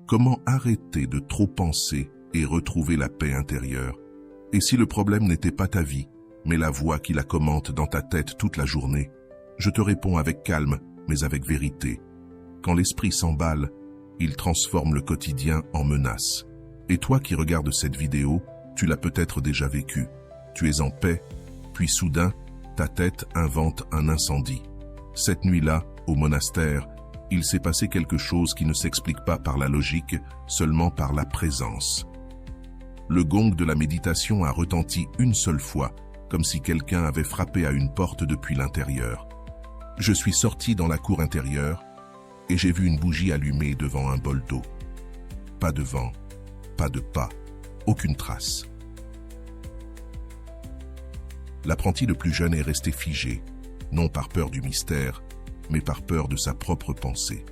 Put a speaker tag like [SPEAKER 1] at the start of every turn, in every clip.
[SPEAKER 1] Comment arrêter de trop penser et retrouver la paix intérieure? Et si le problème n'était pas ta vie, mais la voix qui la commente dans ta tête toute la journée? Je te réponds avec calme, mais avec vérité. Quand l'esprit s'emballe, il transforme le quotidien en menace. Et toi qui regardes cette vidéo, tu l'as peut-être déjà vécu. Tu es en paix, puis soudain, ta tête invente un incendie. Cette nuit-là, au monastère, il s'est passé quelque chose qui ne s'explique pas par la logique, seulement par la présence. Le gong de la méditation a retenti une seule fois, comme si quelqu'un avait frappé à une porte depuis l'intérieur. Je suis sorti dans la cour intérieure et j'ai vu une bougie allumée devant un bol d'eau. Pas de vent, pas de pas, aucune trace. L'apprenti le plus jeune est resté figé, non par peur du mystère, mais par peur de sa propre pensée.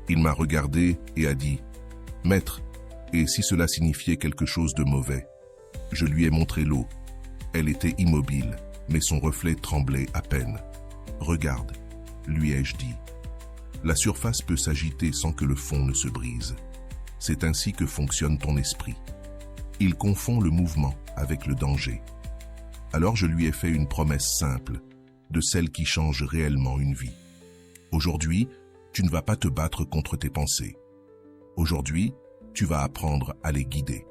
[SPEAKER 1] Il m'a regardé et a dit « Maître, et si cela signifiait quelque chose de mauvais ?» Je lui ai montré l'eau. Elle était immobile, mais son reflet tremblait à peine. « Regarde, » lui ai-je dit. La surface peut s'agiter sans que le fond ne se brise. C'est ainsi que fonctionne ton esprit. Il confond le mouvement avec le danger. Alors je lui ai fait une promesse simple, de celle qui change réellement une vie. Aujourd'hui, tu ne vas pas te battre contre tes pensées. Aujourd'hui, tu vas apprendre à les guider.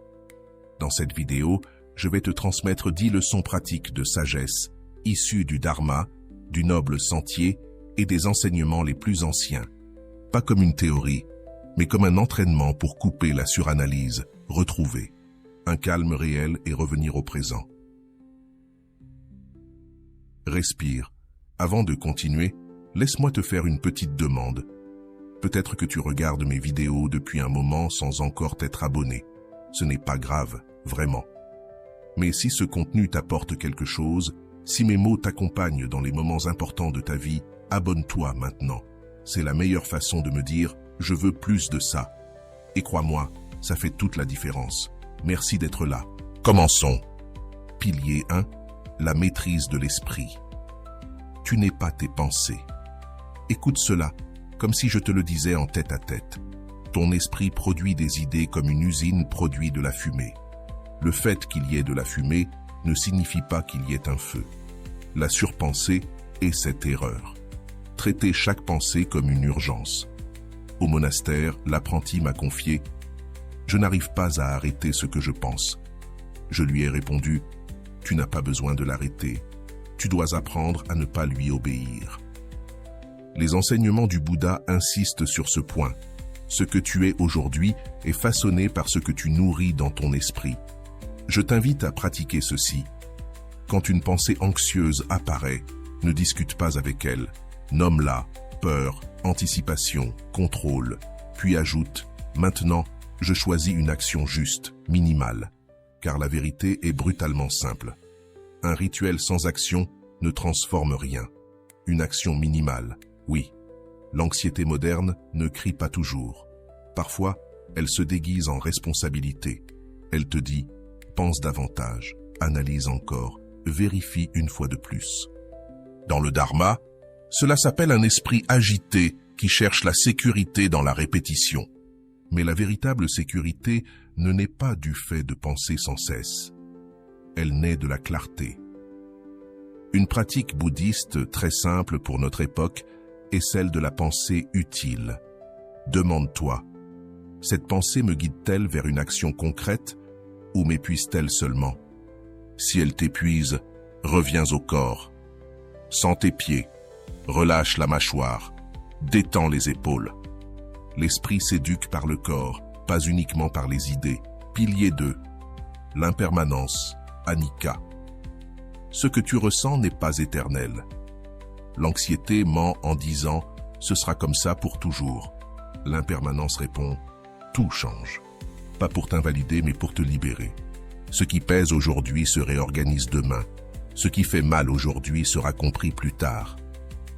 [SPEAKER 1] Dans cette vidéo, je vais te transmettre 10 leçons pratiques de sagesse, issues du Dharma, du noble sentier et des enseignements les plus anciens. Pas comme une théorie, mais comme un entraînement pour couper la suranalyse, retrouver un calme réel et revenir au présent. Respire. Avant de continuer, laisse-moi te faire une petite demande. Peut-être que tu regardes mes vidéos depuis un moment sans encore t'être abonné. Ce n'est pas grave, vraiment. Mais si ce contenu t'apporte quelque chose, si mes mots t'accompagnent dans les moments importants de ta vie, abonne-toi maintenant. C'est la meilleure façon de me dire « Je veux plus de ça ». Et crois-moi, ça fait toute la différence. Merci d'être là. Commençons. Pilier 1. La maîtrise de l'esprit. Tu n'es pas tes pensées. Écoute cela, comme si je te le disais en tête à tête. Ton esprit produit des idées comme une usine produit de la fumée. Le fait qu'il y ait de la fumée ne signifie pas qu'il y ait un feu. La surpensée est cette erreur. Traiter chaque pensée comme une urgence. Au monastère, l'apprenti m'a confié « Je n'arrive pas à arrêter ce que je pense ». Je lui ai répondu « Tu n'as pas besoin de l'arrêter. Tu dois apprendre à ne pas lui obéir. » Les enseignements du Bouddha insistent sur ce point. Ce que tu es aujourd'hui est façonné par ce que tu nourris dans ton esprit. Je t'invite à pratiquer ceci. Quand une pensée anxieuse apparaît, ne discute pas avec elle. Nomme-la, peur, anticipation, contrôle. Puis ajoute, maintenant, je choisis une action juste, minimale. Car la vérité est brutalement simple. Un rituel sans action ne transforme rien. Une action minimale, oui. L'anxiété moderne ne crie pas toujours. Parfois, elle se déguise en responsabilité. Elle te dit, pense davantage, analyse encore, vérifie une fois de plus. Dans le Dharma, cela s'appelle un esprit agité qui cherche la sécurité dans la répétition. Mais la véritable sécurité ne naît pas du fait de penser sans cesse. Elle naît de la clarté. Une pratique bouddhiste très simple pour notre époque est celle de la pensée utile. Demande-toi, cette pensée me guide-t-elle vers une action concrète ou m'épuise-t-elle seulement? Si elle t'épuise, reviens au corps. Sens tes pieds, relâche la mâchoire, détends les épaules. L'esprit s'éduque par le corps, pas uniquement par les idées. Pilier 2. L'impermanence, anicca. Ce que tu ressens n'est pas éternel. L'anxiété ment en disant « ce sera comme ça pour toujours ». L'impermanence répond « tout change ». Pas pour t'invalider mais pour te libérer. Ce qui pèse aujourd'hui se réorganise demain. Ce qui fait mal aujourd'hui sera compris plus tard.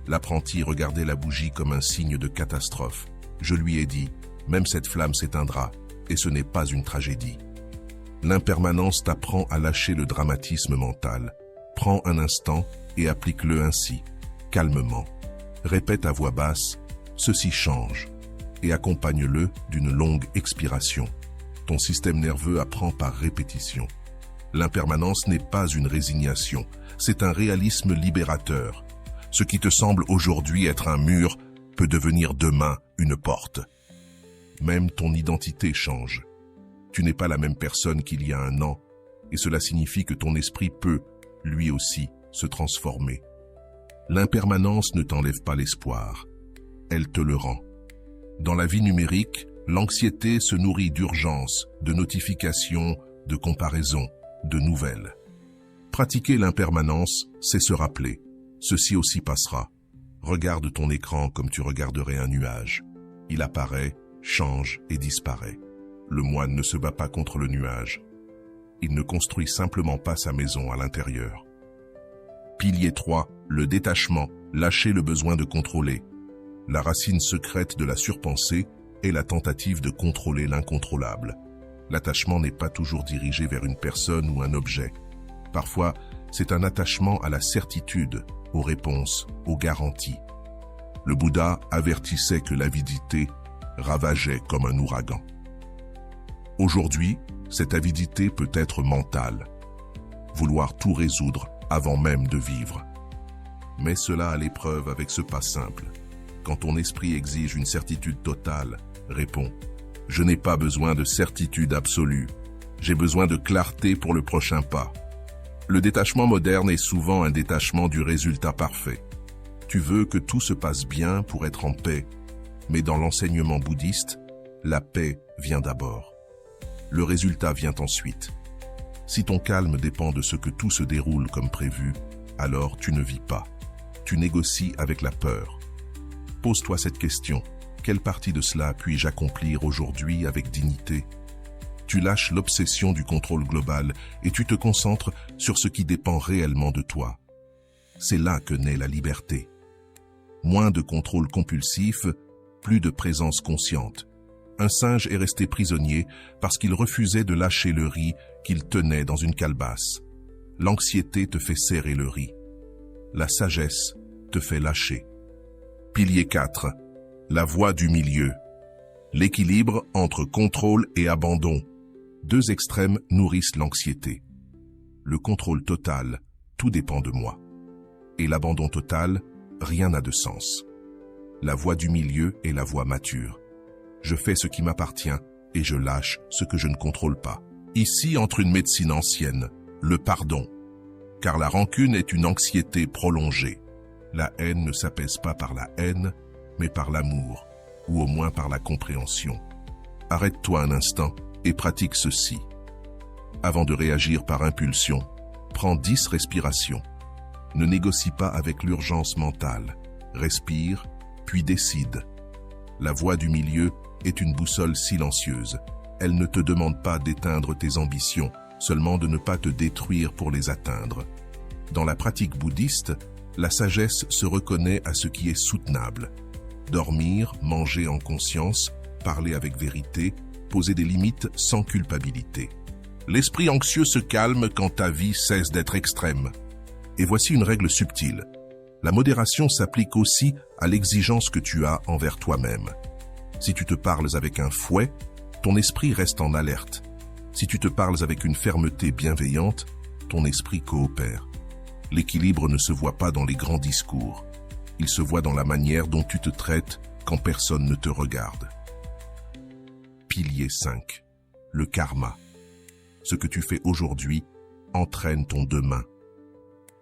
[SPEAKER 1] L'apprenti regardait la bougie comme un signe de catastrophe. Je lui ai dit « même cette flamme s'éteindra et ce n'est pas une tragédie ». L'impermanence t'apprend à lâcher le dramatisme mental. Prends un instant et applique-le ainsi, calmement. Répète à voix basse, ceci change. et accompagne-le d'une longue expiration. Ton système nerveux apprend par répétition. L'impermanence n'est pas une résignation, c'est un réalisme libérateur. Ce qui te semble aujourd'hui être un mur peut devenir demain une porte. Même ton identité change. Tu n'es pas la même personne qu'il y a un an, et cela signifie que ton esprit peut, lui aussi, se transformer. L'impermanence ne t'enlève pas l'espoir, elle te le rend. Dans la vie numérique, l'anxiété se nourrit d'urgences, de notifications, de comparaisons, de nouvelles. Pratiquer l'impermanence, c'est se rappeler. Ceci aussi passera. Regarde ton écran comme tu regarderais un nuage. Il apparaît, change et disparaît. Le moine ne se bat pas contre le nuage. Il ne construit simplement pas sa maison à l'intérieur. Pilier 3, le détachement, lâcher le besoin de contrôler. La racine secrète de la surpensée est la tentative de contrôler l'incontrôlable. L'attachement n'est pas toujours dirigé vers une personne ou un objet. Parfois, c'est un attachement à la certitude, aux réponses, aux garanties. Le Bouddha avertissait que l'avidité ravageait comme un ouragan. Aujourd'hui, cette avidité peut être mentale. Vouloir tout résoudre avant même de vivre. Mets cela à l'épreuve avec ce pas simple. Quand ton esprit exige une certitude totale, réponds « Je n'ai pas besoin de certitude absolue. J'ai besoin de clarté pour le prochain pas. » Le détachement moderne est souvent un détachement du résultat parfait. Tu veux que tout se passe bien pour être en paix, mais dans l'enseignement bouddhiste, la paix vient d'abord. Le résultat vient ensuite. Si ton calme dépend de ce que tout se déroule comme prévu, alors tu ne vis pas. Tu négocies avec la peur. Pose-toi cette question. Quelle partie de cela puis-je accomplir aujourd'hui avec dignité ? Tu lâches l'obsession du contrôle global et tu te concentres sur ce qui dépend réellement de toi. C'est là que naît la liberté. Moins de contrôle compulsif, plus de présence consciente. Un singe est resté prisonnier parce qu'il refusait de lâcher le riz qu'il tenait dans une calebasse. L'anxiété te fait serrer le riz. La sagesse te fait lâcher. Pilier 4. La voie du milieu. L'équilibre entre contrôle et abandon. Deux extrêmes nourrissent l'anxiété. Le contrôle total, tout dépend de moi. Et l'abandon total, rien n'a de sens. La voie du milieu est la voie mature. Je fais ce qui m'appartient et je lâche ce que je ne contrôle pas. Ici entre une médecine ancienne, le pardon. Car la rancune est une anxiété prolongée. La haine ne s'apaise pas par la haine, mais par l'amour, ou au moins par la compréhension. Arrête-toi un instant et pratique ceci. Avant de réagir par impulsion, prends 10 respirations. Ne négocie pas avec l'urgence mentale. Respire, puis décide. La voie du milieu est une boussole silencieuse. Elle ne te demande pas d'éteindre tes ambitions, seulement de ne pas te détruire pour les atteindre. Dans la pratique bouddhiste, la sagesse se reconnaît à ce qui est soutenable. Dormir, manger en conscience, parler avec vérité, poser des limites sans culpabilité. L'esprit anxieux se calme quand ta vie cesse d'être extrême. Et voici une règle subtile. La modération s'applique aussi à l'exigence que tu as envers toi-même. Si tu te parles avec un fouet, ton esprit reste en alerte. Si tu te parles avec une fermeté bienveillante, ton esprit coopère. L'équilibre ne se voit pas dans les grands discours. Il se voit dans la manière dont tu te traites quand personne ne te regarde. Pilier 5. Le karma. Ce que tu fais aujourd'hui entraîne ton demain.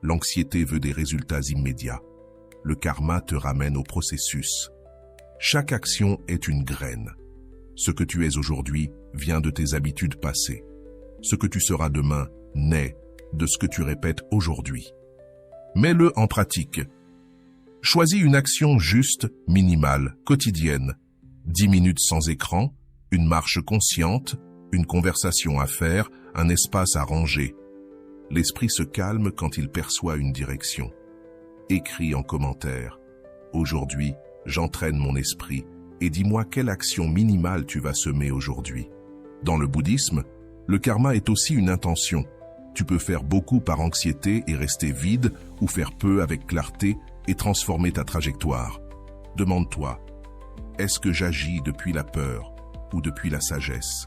[SPEAKER 1] L'anxiété veut des résultats immédiats. Le karma te ramène au processus. Chaque action est une graine. Ce que tu es aujourd'hui vient de tes habitudes passées. Ce que tu seras demain naît de ce que tu répètes aujourd'hui. Mets-le en pratique. Choisis une action juste, minimale, quotidienne. 10 minutes sans écran, une marche consciente, une conversation à faire, un espace à ranger. L'esprit se calme quand il perçoit une direction. Écris en commentaire. Aujourd'hui, j'entraîne mon esprit et dis-moi quelle action minimale tu vas semer aujourd'hui. Dans le bouddhisme, le karma est aussi une intention. Tu peux faire beaucoup par anxiété et rester vide ou faire peu avec clarté et transformer ta trajectoire. Demande-toi, Est-ce que j'agis depuis la peur ou depuis la sagesse?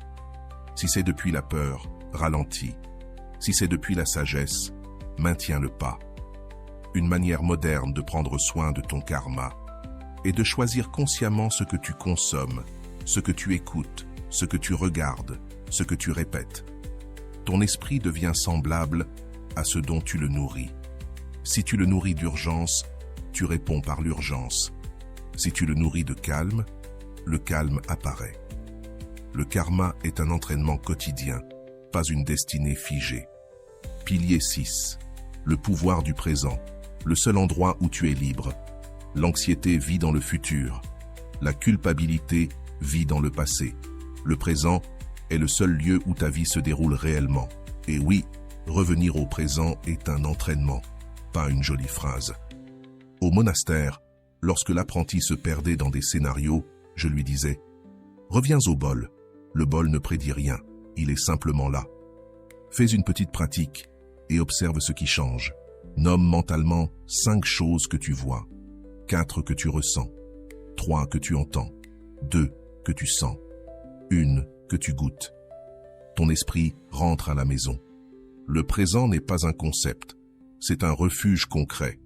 [SPEAKER 1] Si c'est depuis la peur, ralentis. Si c'est depuis la sagesse, maintiens le pas. Une manière moderne de prendre soin de ton karma est de choisir consciemment ce que tu consommes, ce que tu écoutes, ce que tu regardes, ce que tu répètes. Ton esprit devient semblable à ce dont tu le nourris. Si tu le nourris d'urgence, tu réponds par l'urgence. Si tu le nourris de calme, le calme apparaît. Le karma est un entraînement quotidien, pas une destinée figée. Pilier 6. Le pouvoir du présent, le seul endroit où tu es libre. L'anxiété vit dans le futur. La culpabilité vit dans le passé. Le présent est le seul lieu où ta vie se déroule réellement. Et oui, revenir au présent est un entraînement, pas une jolie phrase. Au monastère, lorsque l'apprenti se perdait dans des scénarios, je lui disais « Reviens au bol. Le bol ne prédit rien, il est simplement là. Fais une petite pratique et observe ce qui change. Nomme mentalement 5 choses que tu vois, 4 que tu ressens, 3 que tu entends, 2 que tu sens, 1 que tu goûtes. Ton esprit rentre à la maison. Le présent n'est pas un concept, c'est un refuge concret.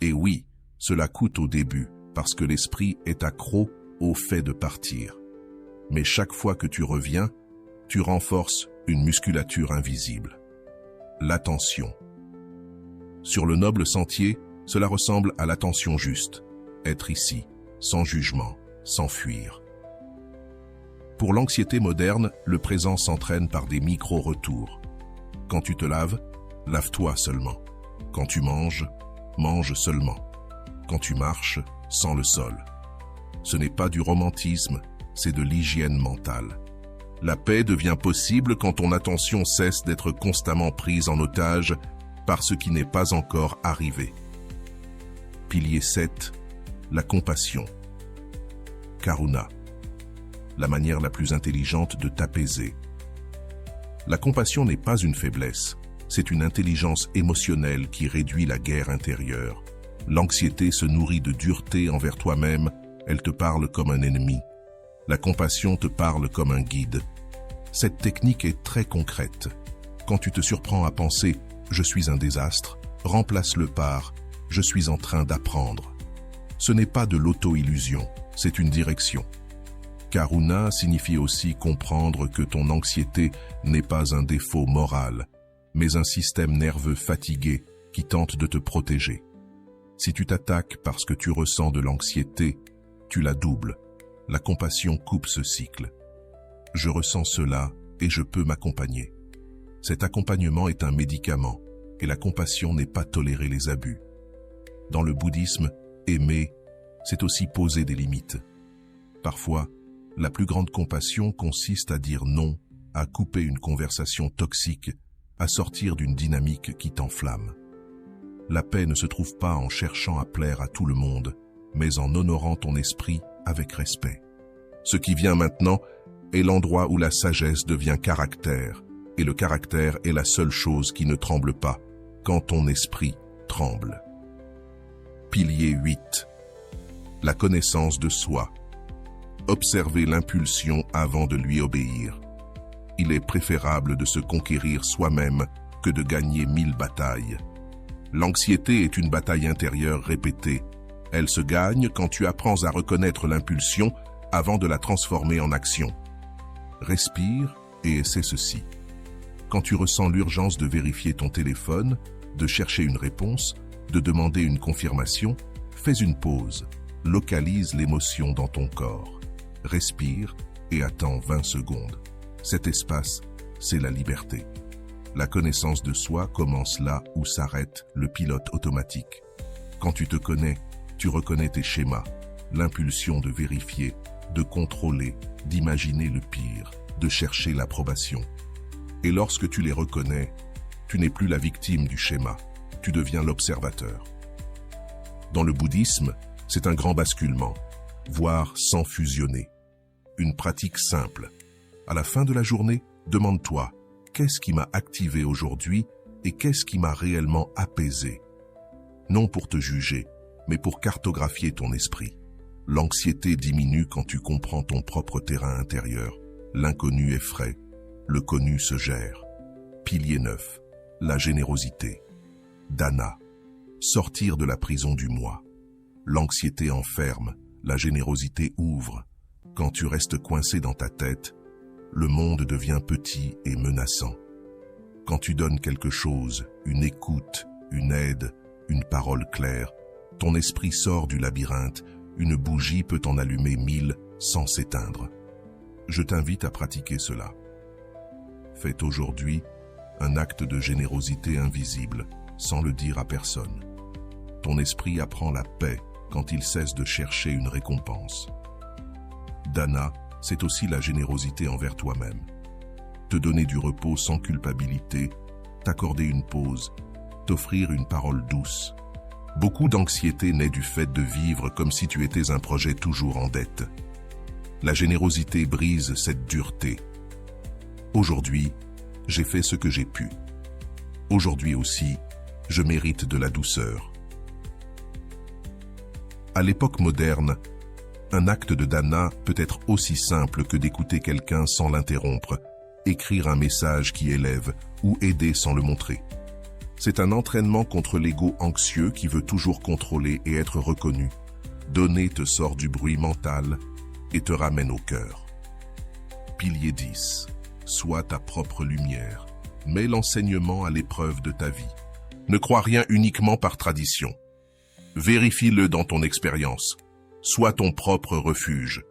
[SPEAKER 1] Et oui, cela coûte au début, parce que l'esprit est accro au fait de partir. Mais chaque fois que tu reviens, tu renforces une musculature invisible. L'attention. Sur le noble sentier, cela ressemble à l'attention juste. Être ici, sans jugement, sans fuir. Pour l'anxiété moderne, le présent s'entraîne par des micro-retours. Quand tu te laves, lave-toi seulement. Quand tu manges, mange seulement. Quand tu marches, sens le sol. Ce n'est pas du romantisme, c'est de l'hygiène mentale. La paix devient possible quand ton attention cesse d'être constamment prise en otage par ce qui n'est pas encore arrivé. Pilier 7. La compassion. Karuna. La manière la plus intelligente de t'apaiser. La compassion n'est pas une faiblesse, c'est une intelligence émotionnelle qui réduit la guerre intérieure. L'anxiété se nourrit de dureté envers toi-même, elle te parle comme un ennemi. La compassion te parle comme un guide. Cette technique est très concrète. Quand tu te surprends à penser « je suis un désastre », remplace-le par « je suis en train d'apprendre ». Ce n'est pas de l'auto-illusion, c'est une direction. Karuna signifie aussi comprendre que ton anxiété n'est pas un défaut moral, mais un système nerveux fatigué qui tente de te protéger. Si tu t'attaques parce que tu ressens de l'anxiété, tu la doubles. La compassion coupe ce cycle. Je ressens cela et je peux m'accompagner. Cet accompagnement est un médicament et la compassion n'est pas tolérer les abus. Dans le bouddhisme, aimer, c'est aussi poser des limites. Parfois, la plus grande compassion consiste à dire non, à couper une conversation toxique, à sortir d'une dynamique qui t'enflamme. La paix ne se trouve pas en cherchant à plaire à tout le monde, mais en honorant ton esprit avec respect. Ce qui vient maintenant est l'endroit où la sagesse devient caractère, et le caractère est la seule chose qui ne tremble pas, quand ton esprit tremble. Pilier 8. La connaissance de soi. Observer l'impulsion avant de lui obéir. Il est préférable de se conquérir soi-même que de gagner 1000 batailles. L'anxiété est une bataille intérieure répétée. Elle se gagne quand tu apprends à reconnaître l'impulsion avant de la transformer en action. Respire et essaie ceci. Quand tu ressens l'urgence de vérifier ton téléphone, de chercher une réponse, de demander une confirmation, fais une pause. Localise l'émotion dans ton corps. Respire et attends 20 secondes. Cet espace, c'est la liberté. La connaissance de soi commence là où s'arrête le pilote automatique. Quand tu te connais, tu reconnais tes schémas, l'impulsion de vérifier, de contrôler, d'imaginer le pire, de chercher l'approbation. Et lorsque tu les reconnais, tu n'es plus la victime du schéma, tu deviens l'observateur. Dans le bouddhisme, c'est un grand basculement, voire sans fusionner. Une pratique simple. À la fin de la journée, demande-toi, qu'est-ce qui m'a activé aujourd'hui et qu'est-ce qui m'a réellement apaisé? Non pour te juger, mais pour cartographier ton esprit. L'anxiété diminue quand tu comprends ton propre terrain intérieur. L'inconnu effraie, le connu se gère. Pilier 9. La générosité. Dana. Sortir de la prison du moi. L'anxiété enferme, la générosité ouvre. Quand tu restes coincé dans ta tête, le monde devient petit et menaçant. Quand tu donnes quelque chose, une écoute, une aide, une parole claire, ton esprit sort du labyrinthe, une bougie peut en allumer 1000 sans s'éteindre. Je t'invite à pratiquer cela. Faites aujourd'hui un acte de générosité invisible, sans le dire à personne. Ton esprit apprend la paix quand il cesse de chercher une récompense. Dana, c'est aussi la générosité envers toi-même. Te donner du repos sans culpabilité, t'accorder une pause, t'offrir une parole douce. Beaucoup d'anxiété naît du fait de vivre comme si tu étais un projet toujours en dette. La générosité brise cette dureté. Aujourd'hui, j'ai fait ce que j'ai pu. Aujourd'hui aussi, je mérite de la douceur. À l'époque moderne, un acte de Dana peut être aussi simple que d'écouter quelqu'un sans l'interrompre, écrire un message qui élève ou aider sans le montrer. C'est un entraînement contre l'ego anxieux qui veut toujours contrôler et être reconnu. Donner te sort du bruit mental et te ramène au cœur. Pilier 10. Sois ta propre lumière. Mets l'enseignement à l'épreuve de ta vie. Ne crois rien uniquement par tradition. Vérifie-le dans ton expérience. Sois ton propre refuge.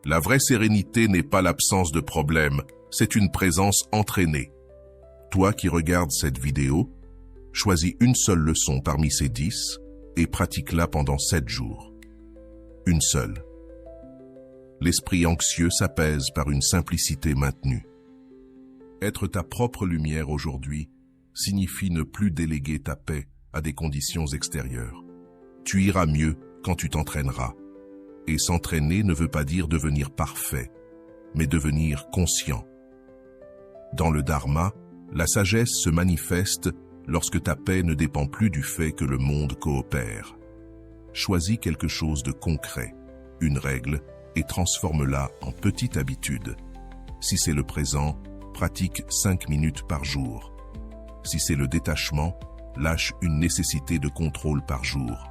[SPEAKER 1] La vraie sérénité n'est pas l'absence de problèmes, c'est une présence entraînée. Toi qui regardes cette vidéo, choisis une seule leçon parmi ces 10 et pratique-la pendant 7 jours. Une seule. L'esprit anxieux s'apaise par une simplicité maintenue. Être ta propre lumière aujourd'hui signifie ne plus déléguer ta paix à des conditions extérieures. Tu iras mieux quand tu t'entraîneras. Et s'entraîner ne veut pas dire devenir parfait, mais devenir conscient. Dans le Dharma, la sagesse se manifeste lorsque ta paix ne dépend plus du fait que le monde coopère. Choisis quelque chose de concret, une règle, et transforme-la en petite habitude. Si c'est le présent, pratique 5 minutes par jour. Si c'est le détachement, lâche une nécessité de contrôle par jour.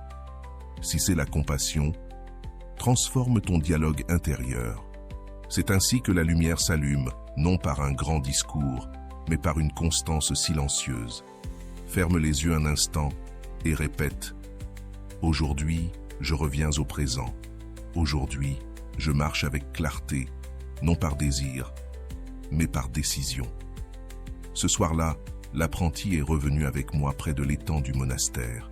[SPEAKER 1] Si c'est la compassion, transforme ton dialogue intérieur. C'est ainsi que la lumière s'allume, non par un grand discours, mais par une constance silencieuse. Ferme les yeux un instant et répète « Aujourd'hui, je reviens au présent. Aujourd'hui, je marche avec clarté, non par désir, mais par décision. » Ce soir-là, l'apprenti est revenu avec moi près de l'étang du monastère.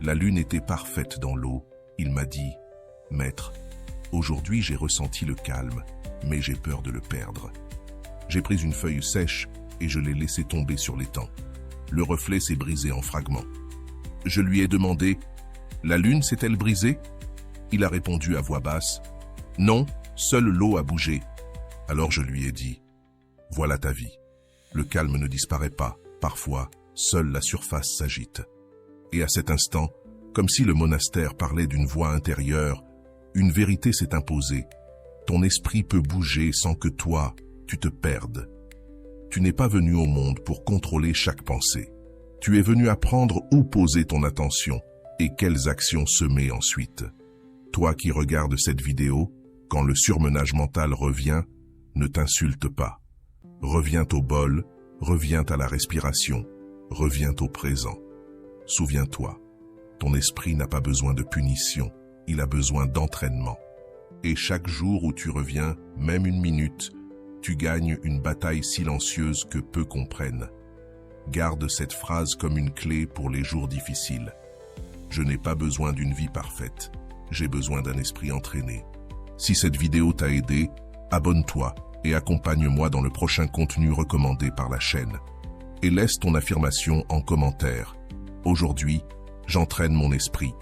[SPEAKER 1] La lune était parfaite dans l'eau. Il m'a dit « Maître, aujourd'hui j'ai ressenti le calme, mais j'ai peur de le perdre. » J'ai pris une feuille sèche et je l'ai laissée tomber sur l'étang. Le reflet s'est brisé en fragments. Je lui ai demandé « La lune s'est-elle brisée ?» Il a répondu à voix basse « Non, seule l'eau a bougé. » Alors je lui ai dit « Voilà ta vie. Le calme ne disparaît pas. Parfois, seule la surface s'agite. » Et à cet instant, comme si le monastère parlait d'une voix intérieure, une vérité s'est imposée. Ton esprit peut bouger sans que toi, tu te perdes. Tu n'es pas venu au monde pour contrôler chaque pensée. Tu es venu apprendre où poser ton attention et quelles actions semer ensuite. Toi qui regardes cette vidéo, quand le surmenage mental revient, ne t'insulte pas. Reviens au bol, reviens à la respiration, reviens au présent. Souviens-toi, ton esprit n'a pas besoin de punition, il a besoin d'entraînement. Et chaque jour où tu reviens, même une minute, tu gagnes une bataille silencieuse que peu comprennent. Garde cette phrase comme une clé pour les jours difficiles. Je n'ai pas besoin d'une vie parfaite, j'ai besoin d'un esprit entraîné. Si cette vidéo t'a aidé, abonne-toi et accompagne-moi dans le prochain contenu recommandé par la chaîne. Et laisse ton affirmation en commentaire. Aujourd'hui, j'entraîne mon esprit.